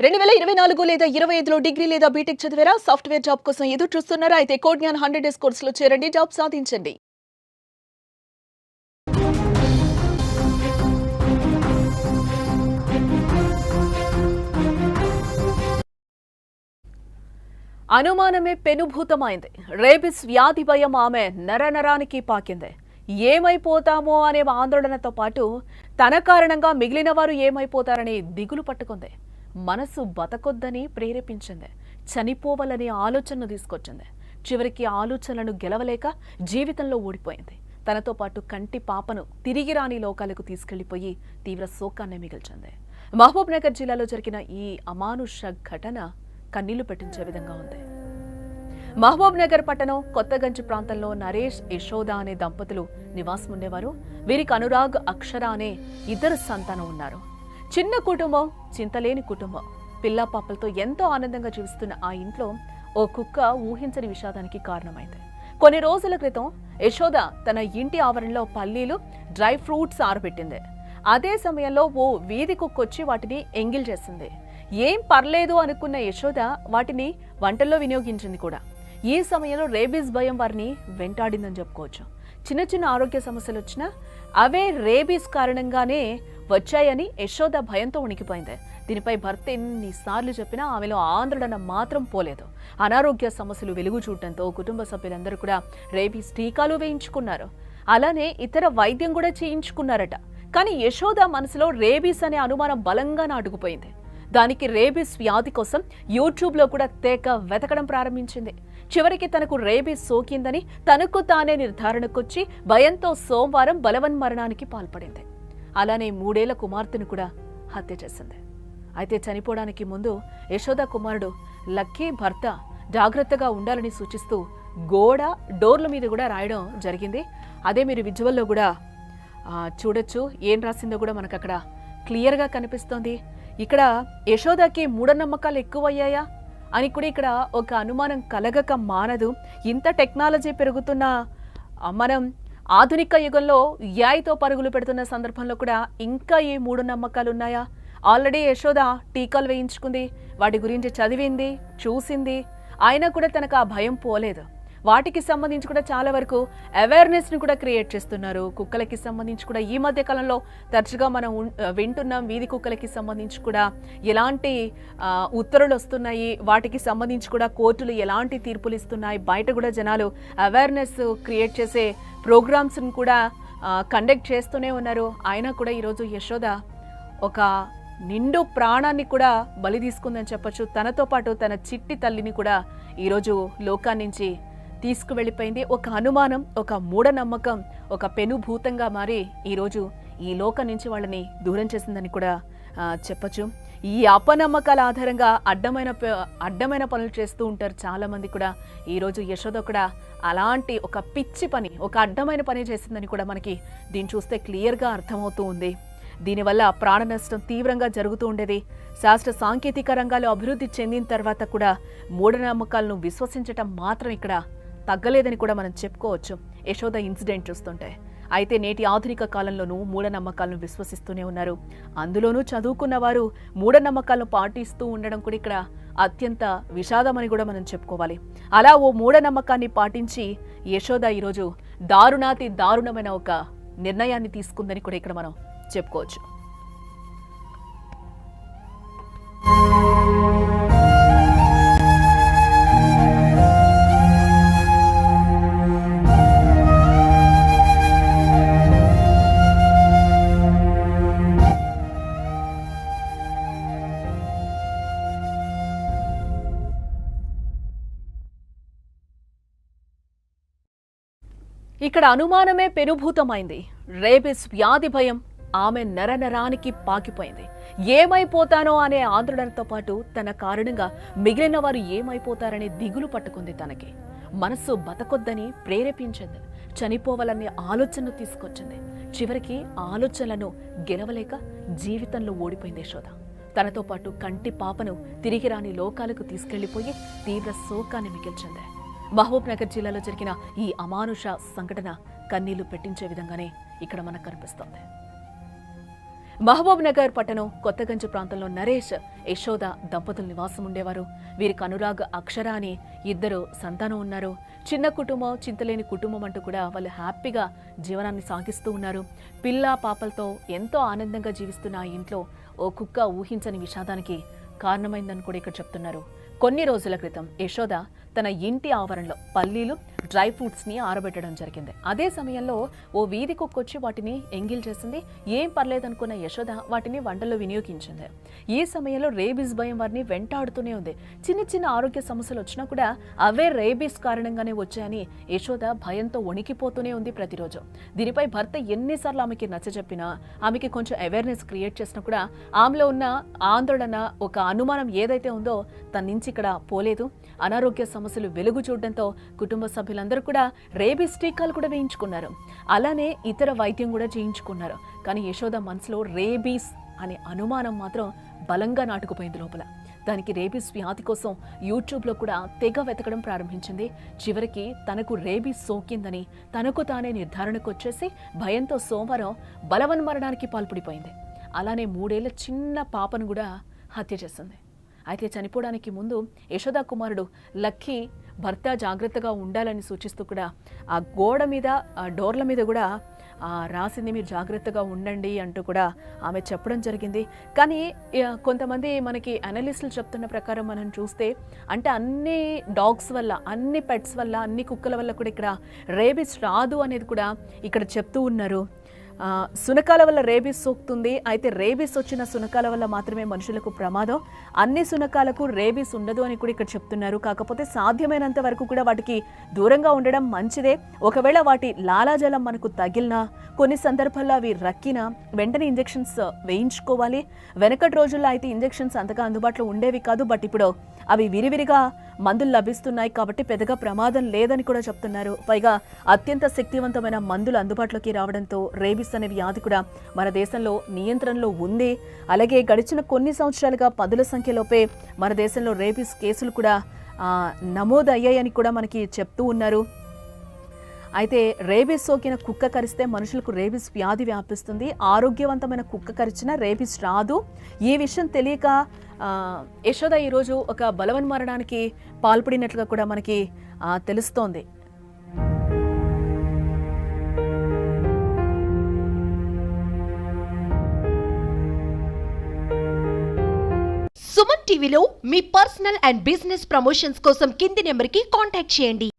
2024 లేదా 25లో డిగ్రీ లేదా బీటెక్ చదివారా? సాఫ్ట్‌వేర్ జాబ్ కోసం ఎదురు చూస్తున్నారా? అయితే కోడ్‌జ్ఞాన్ 100 డేస్ కోర్సులో చేరండి. జాబ్ సాధించండి. అనుమానమే పెనుభూతమైంది. రేబిస్ వ్యాధి భయం ఆమె నరనరానికి పాకింది. ఏమైపోతామో అనే ఆందోళనతో పాటు తన కారణంగా మిగిలిన వారు ఏమైపోతారనే దిగులు పట్టుకుంది. మనసు బతకొద్దని ప్రేరేపించింది. చనిపోవాలనే ఆలోచనను తీసుకొచ్చింది. చివరికి ఆలోచనలను గెలవలేక జీవితంలో ఓడిపోయింది. తనతో పాటు కంటి పాపను తిరిగి రాని లోకాలకు తీసుకెళ్లిపోయి తీవ్ర శోకాన్ని మిగిల్చింది. మహబూబ్ నగర్ జిల్లాలో జరిగిన ఈ అమానుష ఘటన కన్నీళ్లు పెట్టించే విధంగా ఉంది. మహబూబ్ నగర్ పట్టణం కొత్తగంజ్ ప్రాంతంలో నరేష్, యశోద అనే దంపతులు నివాసం ఉండేవారు. వీరికి అనురాగ్, అక్షర అనే ఇద్దరు సంతానం ఉన్నారు. చిన్న కుటుంబం, చింతలేని కుటుంబం. పిల్లా పాపలతో ఎంతో ఆనందంగా జీవిస్తున్న ఆ ఇంట్లో ఓ కుక్క ఊహించని విషాదానికి కారణమైంది. కొన్ని రోజుల క్రితం యశోద తన ఇంటి ఆవరణలో పల్లీలు, డ్రై ఫ్రూట్స్ ఆరబెట్టింది. అదే సమయంలో ఓ వీధి కుక్కొచ్చి వాటిని ఎంగిల్ చేసింది. ఏం పర్లేదు అనుకున్న యశోద వాటిని వంటల్లో వినియోగించింది కూడా. ఈ సమయంలో రేబీస్ భయం వారిని వెంటాడిందని చెప్పుకోవచ్చు. చిన్న చిన్న ఆరోగ్య సమస్యలు వచ్చినా అవే రేబీస్ కారణంగానే వచ్చాయని యశోద భయంతో ఉనికిపోయింది. దీనిపై భర్త ఎన్నిసార్లు చెప్పినా ఆమెలో ఆందోళన మాత్రం పోలేదు. అనారోగ్య సమస్యలు వెలుగు చూడటంతో కుటుంబ సభ్యులందరూ కూడా రేబీస్ టీకాలు వేయించుకున్నారు. అలానే ఇతర వైద్యం కూడా చేయించుకున్నారట. కానీ యశోద మనసులో రేబీస్ అనే అనుమానం బలంగా నాటుకుపోయింది. దానికి రేబీస్ వ్యాధి కోసం యూట్యూబ్లో కూడా తెగ వెతకడం ప్రారంభించింది. చివరికి తనకు రేబీస్ సోకిందని తనకు తానే నిర్ధారణకొచ్చి భయంతో సోమవారం బలవన్మరణానికి పాల్పడింది. అలానే 3 ఏళ్ల కుమార్తెను కూడా హత్య చేసింది. అయితే చనిపోవడానికి ముందు యశోద కుమారుడు లక్కీ భర్త జాగ్రత్తగా ఉండాలని సూచిస్తూ డోర్ల మీద కూడా రాయడం జరిగింది. అదే మీరు విజువల్లో కూడా చూడొచ్చు. ఏం రాసిందో కూడా మనకు అక్కడ క్లియర్గా కనిపిస్తోంది. ఇక్కడ యశోదకి మూఢనమ్మకాలు ఎక్కువయ్యాయా అని కూడా ఇక్కడ ఒక అనుమానం కలగక మానదు. ఇంత టెక్నాలజీ పెరుగుతున్న మనం ఆధునిక యుగంలో ఏఐతో పరుగులు పెడుతున్న సందర్భంలో కూడా ఇంకా ఈ మూఢనమ్మకాలు ఉన్నాయా? ఆల్రెడీ యశోద టీకాలు వేయించుకుంది, వాటి గురించి చదివింది, చూసింది. అయినా కూడా తనకు ఆ భయం పోలేదు. వాటికి సంబంధించి కూడా చాలా వరకు అవేర్నెస్ని కూడా క్రియేట్ చేస్తున్నారు. కుక్కలకి సంబంధించి కూడా ఈ మధ్య కాలంలో తరచుగా మనం వింటున్నాం. వీధి కుక్కలకి సంబంధించి కూడా ఎలాంటి ఉత్తర్వులు వస్తున్నాయి, వాటికి సంబంధించి కూడా కోర్టులు ఎలాంటి తీర్పులు ఇస్తున్నాయి, బయట కూడా జనాలు అవేర్నెస్ క్రియేట్ చేసే ప్రోగ్రామ్స్ని కూడా కండక్ట్ చేస్తూనే ఉన్నారు. అయినా కూడా ఈరోజు యశోద ఒక నిండు ప్రాణాన్ని కూడా బలి తీసుకుందని చెప్పొచ్చు. తనతో పాటు తన చిట్టి తల్లిని కూడా ఈరోజు లోకాన్నించి తీసుకువెళ్ళిపోయింది. ఒక అనుమానం, ఒక మూఢనమ్మకం ఒక పెనుభూతంగా మారి ఈరోజు ఈ లోకం నుంచి వాళ్ళని దూరం చేసిందని కూడా చెప్పచ్చు. ఈ అపనమ్మకాల ఆధారంగా అడ్డమైన పనులు చేస్తూ ఉంటారు చాలామంది కూడా. ఈరోజు యశోద కూడా అలాంటి ఒక పిచ్చి పని, ఒక అడ్డమైన పని చేసిందని కూడా మనకి దీన్ని చూస్తే క్లియర్గా అర్థమవుతూ ఉంది. దీనివల్ల ప్రాణ నష్టం తీవ్రంగా జరుగుతూ ఉండేది. శాస్త్ర సాంకేతిక రంగాలు అభివృద్ధి చెందిన తర్వాత కూడా మూఢనమ్మకాలను విశ్వసించటం మాత్రం ఇక్కడ తగ్గలేదని కూడా మనం చెప్పుకోవచ్చు యశోద ఇన్సిడెంట్ చూస్తుంటే. అయితే నేటి ఆధునిక కాలంలోనూ మూఢనమ్మకాలను విశ్వసిస్తూనే ఉన్నారు. అందులోనూ చదువుకున్న వారు మూఢనమ్మకాలను పాటిస్తూ ఉండడం కూడా ఇక్కడ అత్యంత విషాదమని కూడా మనం చెప్పుకోవాలి. అలా ఓ మూఢనమ్మకాన్ని పాటించి యశోద ఈరోజు దారుణమైన ఒక నిర్ణయాన్ని తీసుకుందని కూడా ఇక్కడ మనం చెప్పుకోవచ్చు. ఇక్కడ అనుమానమే పెనుభూతమైంది. రేబిస్ వ్యాధి భయం ఆమె నరనరానికి పాకిపోయింది. ఏమైపోతానో అనే ఆందోళనతో పాటు తన కారణంగా మిగిలిన వారు ఏమైపోతారనే దిగులు పట్టుకుంది. తనకి మనస్సు బతకొద్దని ప్రేరేపించింది. చనిపోవాలనే ఆలోచనను తీసుకొచ్చింది. చివరికి ఆలోచనలను గెలవలేక జీవితంలో ఓడిపోయింది యశోద. తనతో పాటు కంటి పాపను తిరిగి రాని లోకాలకు తీసుకెళ్లిపోయి తీవ్ర శోకాన్ని మిగిల్చింది. మహబూబ్ నగర్ జిల్లాలో జరిగిన ఈ అమానుష సంఘటన కన్నీళ్లు పెట్టించే విధంగానే ఇక్కడ మనకు కనిపిస్తోంది. మహబూబ్ నగర్ పట్టణం కొత్తగంజ్ ప్రాంతంలో నరేష్, యశోద దంపతులు నివాసం ఉండేవారు. వీరికి అనురాగ్, అక్షర అని ఇద్దరు సంతానం ఉన్నారు. చిన్న కుటుంబం, చింతలేని కుటుంబం అంటూ కూడా వాళ్ళు హ్యాపీగా జీవనాన్ని సాగిస్తూ ఉన్నారు. పిల్ల పాపలతో ఎంతో ఆనందంగా జీవిస్తున్న ఆ ఇంట్లో ఓ కుక్క ఊహించని విషాదానికి కారణమైందని కూడా ఇక్కడ చెప్తున్నారు. కొన్ని రోజుల క్రితం యశోద తన ఇంటి ఆవరణలో పల్లీలు, డ్రై ఫ్రూట్స్ని ఆరబెట్టడం జరిగింది. అదే సమయంలో ఓ వీధి కుక్కొచ్చి వాటిని ఎంగిల్ చేసింది. ఏం పర్లేదనుకున్న యశోద వాటిని వంటల్లో వినియోగించింది. ఈ సమయంలో రేబీస్ భయం వారిని వెంటాడుతూనే ఉంది. చిన్న చిన్న ఆరోగ్య సమస్యలు వచ్చినా కూడా అవే రేబీస్ కారణంగానే వచ్చాయని యశోద భయంతో వణికిపోతూనే ఉంది ప్రతిరోజు. దీనిపై భర్త ఎన్నిసార్లు ఆమెకి నచ్చజెప్పినా, ఆమెకి కొంచెం అవేర్నెస్ క్రియేట్ చేసినా కూడా ఆమెలో ఉన్న ఆందోళన, ఒక అనుమానం ఏదైతే ఉందో తన నుంచి ఇక్కడ పోలేదు. అనారోగ్య సమస్యలు వెలుగు చూడడంతో కుటుంబ సభ్యులందరూ కూడా రేబీస్ టీకాలు కూడా వేయించుకున్నారు. అలానే ఇతర వైద్యం కూడా చేయించుకున్నారు. కానీ యశోద మనసులో రేబీస్ అనే అనుమానం మాత్రం బలంగా నాటుకుపోయింది లోపల. దానికి రేబీస్ వ్యాధి కోసం యూట్యూబ్లో కూడా తెగ వెతకడం ప్రారంభించింది. చివరికి తనకు రేబీస్ సోకిందని తనకు తానే నిర్ధారణకు వచ్చేసి భయంతో సోమవారం బలవన్మరణానికి పాల్పడిపోయింది. అలానే 3 ఏళ్ల చిన్న పాపను కూడా హత్య చేసింది. అయితే చనిపోవడానికి ముందు యశోద కుమారుడు లక్కీ భర్త జాగ్రత్తగా ఉండాలని సూచిస్తూ కూడా ఆ గోడ మీద, ఆ డోర్ల మీద కూడా రాసింది, మీరు జాగ్రత్తగా ఉండండి అంటూ కూడా ఆమె చెప్పడం జరిగింది. కానీ కొంతమంది మనకి అనలిస్టులు చెప్తున్న ప్రకారం మనం చూస్తే, అంటే అన్ని డాగ్స్ వల్ల, అన్ని పెట్స్ వల్ల, అన్ని కుక్కల వల్ల కూడా ఇక్కడ రేబీస్ రాదు అనేది కూడా ఇక్కడ చెప్తూ ఉన్నారు. సునకాల వల్ల రేబీస్ సోకుతుంది. అయితే రేబీస్ వచ్చిన సునకాల వల్ల మాత్రమే మనుషులకు ప్రమాదం. అన్ని సునకాలకు రేబీస్ ఉండదు అని కూడా ఇక్కడ చెప్తున్నారు. కాకపోతే సాధ్యమైనంత వరకు కూడా వాటికి దూరంగా ఉండడం మంచిదే. ఒకవేళ వాటి లాలాజలం మనకు తగిలినా, కొన్ని సందర్భాల్లో అవి రక్కినా వెంటనే ఇంజెక్షన్స్ వేయించుకోవాలి. వెనకటి రోజుల్లో అయితే ఇంజెక్షన్స్ అంతగా అందుబాటులో ఉండేవి కాదు. బట్ ఇప్పుడు అవి విరివిరిగా మందులు లభిస్తున్నాయి కాబట్టి పెద్దగా ప్రమాదం లేదని కూడా చెప్తున్నారు. పైగా అత్యంత శక్తివంతమైన మందులు అందుబాటులోకి రావడంతో రేబీస్ అనే వ్యాధి కూడా మన దేశంలో నియంత్రణలో ఉంది. అలాగే గడిచిన కొన్ని సంవత్సరాలుగా 10ల సంఖ్యలోపే మన దేశంలో రేబీస్ కేసులు కూడా నమోదయ్యాయని కూడా మనకి చెప్తూ ఉన్నారు. అయితే రేబీస్ సోకిన కుక్క కరిస్తే మనుషులకు రేబీస్ వ్యాధి వ్యాపిస్తుంది. ఆరోగ్యవంతమైన కుక్క కరిచిన రేబీస్ రాదు. ఈ విషయం తెలియక యశోద ఈరోజు ఒక బలవన్మరణానికి పాల్పడినట్లుగా కూడా మనకి తెలుస్తోంది. సుమన్ టీవీలో మీ పర్సనల్ అండ్ బిజినెస్ ప్రమోషన్స్ కోసం కింది నెంబర్కి కాంటాక్ట్ చేయండి.